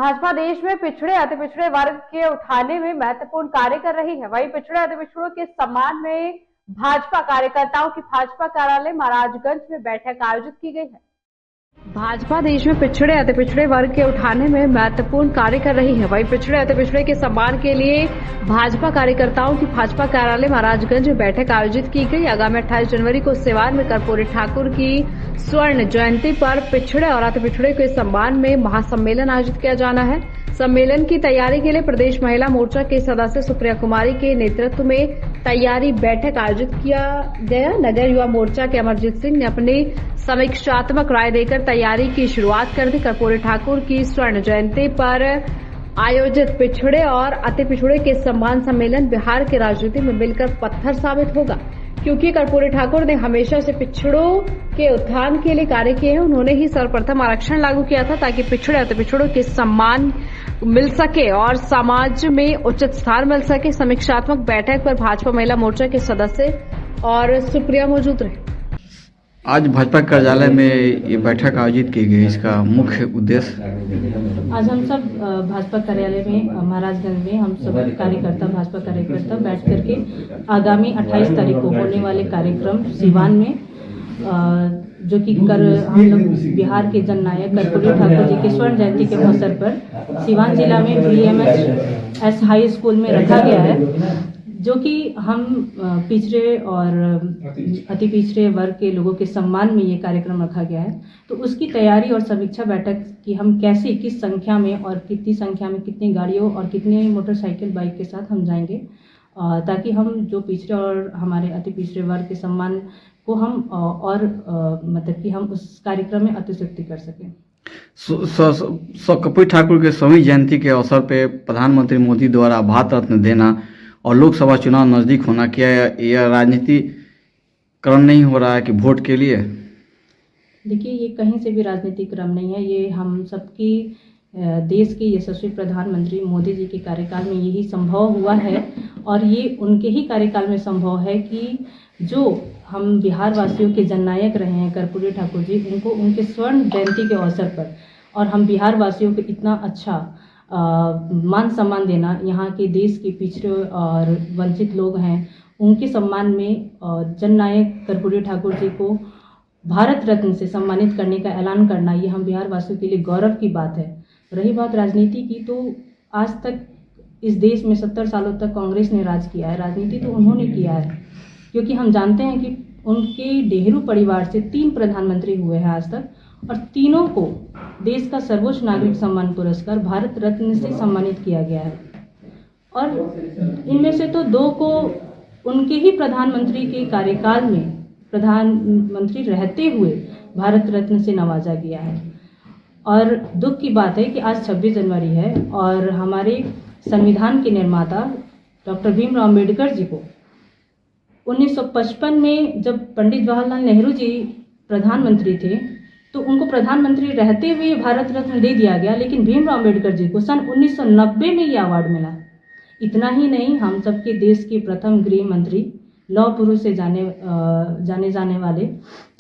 भाजपा देश में पिछड़े अति पिछड़े वर्ग के उठाने में महत्वपूर्ण कार्य कर रही है। वहीं पिछड़े अति पिछड़ों के सम्मान में भाजपा कार्यकर्ताओं की भाजपा कार्यालय महाराजगंज में बैठक आयोजित की गई है। भाजपा देश में पिछड़े अति पिछड़े वर्ग के उठाने में महत्वपूर्ण कार्य कर रही है। वहीं पिछड़े अति पिछड़े के सम्मान के लिए भाजपा कार्यकर्ताओं की भाजपा कार्यालय महाराजगंज में बैठक आयोजित की गई। आगामी 28 जनवरी को सिवान में कर्पूरी ठाकुर की स्वर्ण जयंती पर पिछड़े और अति पिछड़े के सम्मान में महासम्मेलन आयोजित किया जाना है। सम्मेलन की तैयारी के लिए प्रदेश महिला मोर्चा के सदस्य सुप्रिया कुमारी के नेतृत्व में तैयारी बैठक आयोजित किया गया। नगर युवा मोर्चा के अमरजीत सिंह ने अपनी समीक्षात्मक राय देकर तैयारी की शुरुआत कर दी। कर्पूरी ठाकुर की स्वर्ण जयंती पर आयोजित पिछड़े और अति पिछड़े के सम्मान सम्मेलन बिहार की राजनीति में मिलकर पत्थर साबित होगा, क्योंकि कर्पूरी ठाकुर ने हमेशा से पिछड़ों के उत्थान के लिए कार्य किए हैं। उन्होंने ही सर्वप्रथम आरक्षण लागू किया था ताकि पिछड़े अति पिछड़ों के सम्मान मिल सके और समाज में उचित स्थान मिल सके। समीक्षात्मक बैठक पर भाजपा महिला मोर्चा के सदस्य और सुप्रिया मौजूद रहे। आज भाजपा कार्यालय में ये बैठक आयोजित की गई, इसका मुख्य उद्देश्य? आज हम सब भाजपा कार्यालय में महाराजगंज में हम सब भाजपा कार्यकर्ता बैठ करके आगामी 28 तारीख को होने वाले कार्यक्रम सिवान में जो कि हम लोग बिहार के जननायक कर्पूरी ठाकुर जी के स्वर्ण जयंती के अवसर पर सिवान जिला में VMS हाई स्कूल में रखा गया है, जो कि हम पिछड़े और अति पिछड़े वर्ग के लोगों के सम्मान में ये कार्यक्रम रखा गया है। तो उसकी तैयारी और समीक्षा बैठक कि हम कैसे किस संख्या में और कितनी संख्या में कितनी गाड़ियों और कितने मोटरसाइकिल बाइक के साथ हम जाएंगे, ताकि हम जो पिछड़े और हमारे अति पिछड़े वर्ग के सम्मान को हम और मतलब कि हम उस कार्यक्रम में अतिशक्ति कर सकें। कर्पूरी ठाकुर के स्वर्ण जयंती के अवसर पे प्रधानमंत्री मोदी द्वारा भारत रत्न देना और लोकसभा चुनाव नजदीक होना, क्या यह राजनीतिकरण नहीं हो रहा है कि वोट के लिए? देखिए, ये कहीं से भी राजनीतिकरण नहीं है। ये हम सबकी देश के यशस्वी प्रधानमंत्री मोदी जी के कार्यकाल में यही संभव हुआ है और ये उनके ही कार्यकाल में संभव है कि जो हम बिहार वासियों के जननायक रहे हैं कर्पूरी ठाकुर जी, उनको उनके स्वर्ण जयंती के अवसर पर और हम बिहार वासियों को इतना अच्छा मान सम्मान देना, यहाँ के देश के पिछड़े और वंचित लोग हैं उनके सम्मान में जननायक कर्पूरी ठाकुर जी को भारत रत्न से सम्मानित करने का ऐलान करना, ये हम बिहार वासियों के लिए गौरव की बात है। रही बात राजनीति की, तो आज तक इस देश में 70 सालों तक कांग्रेस ने राज किया है। राजनीति तो उन्होंने किया है, क्योंकि हम जानते हैं कि उनके नेहरू परिवार से 3 प्रधानमंत्री हुए हैं आज तक और तीनों को देश का सर्वोच्च नागरिक सम्मान पुरस्कार भारत रत्न से सम्मानित किया गया है और इनमें से तो 2 को उनके ही प्रधानमंत्री के कार्यकाल में प्रधानमंत्री रहते हुए भारत रत्न से नवाजा गया है। और दुख की बात है कि आज 26 जनवरी है और हमारे संविधान के निर्माता डॉक्टर भीमराव अम्बेडकर जी को 1955 में जब पंडित जवाहरलाल नेहरू जी प्रधानमंत्री थे तो उनको प्रधानमंत्री रहते हुए भारत रत्न दे दिया गया, लेकिन भीमराव अम्बेडकर जी को सन 1990 में ये अवार्ड मिला। इतना ही नहीं, हम सबके देश के प्रथम गृह मंत्री, लौह पुरुष से जाने जाने वाले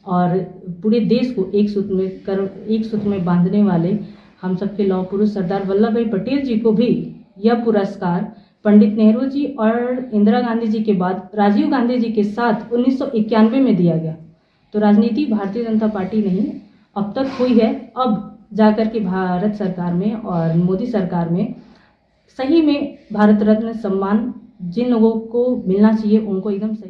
और पूरे देश को एक सूत्र में बांधने वाले हम सबके लौह पुरुष सरदार वल्लभ भाई पटेल जी को भी यह पुरस्कार पंडित नेहरू जी और इंदिरा गांधी जी के बाद राजीव गांधी जी के साथ 1991 में दिया गया। तो राजनीति भारतीय जनता पार्टी नहीं अब तक हुई है, अब जाकर के भारत सरकार में और मोदी सरकार में सही में भारत रत्न सम्मान जिन लोगों को मिलना चाहिए उनको एकदम सही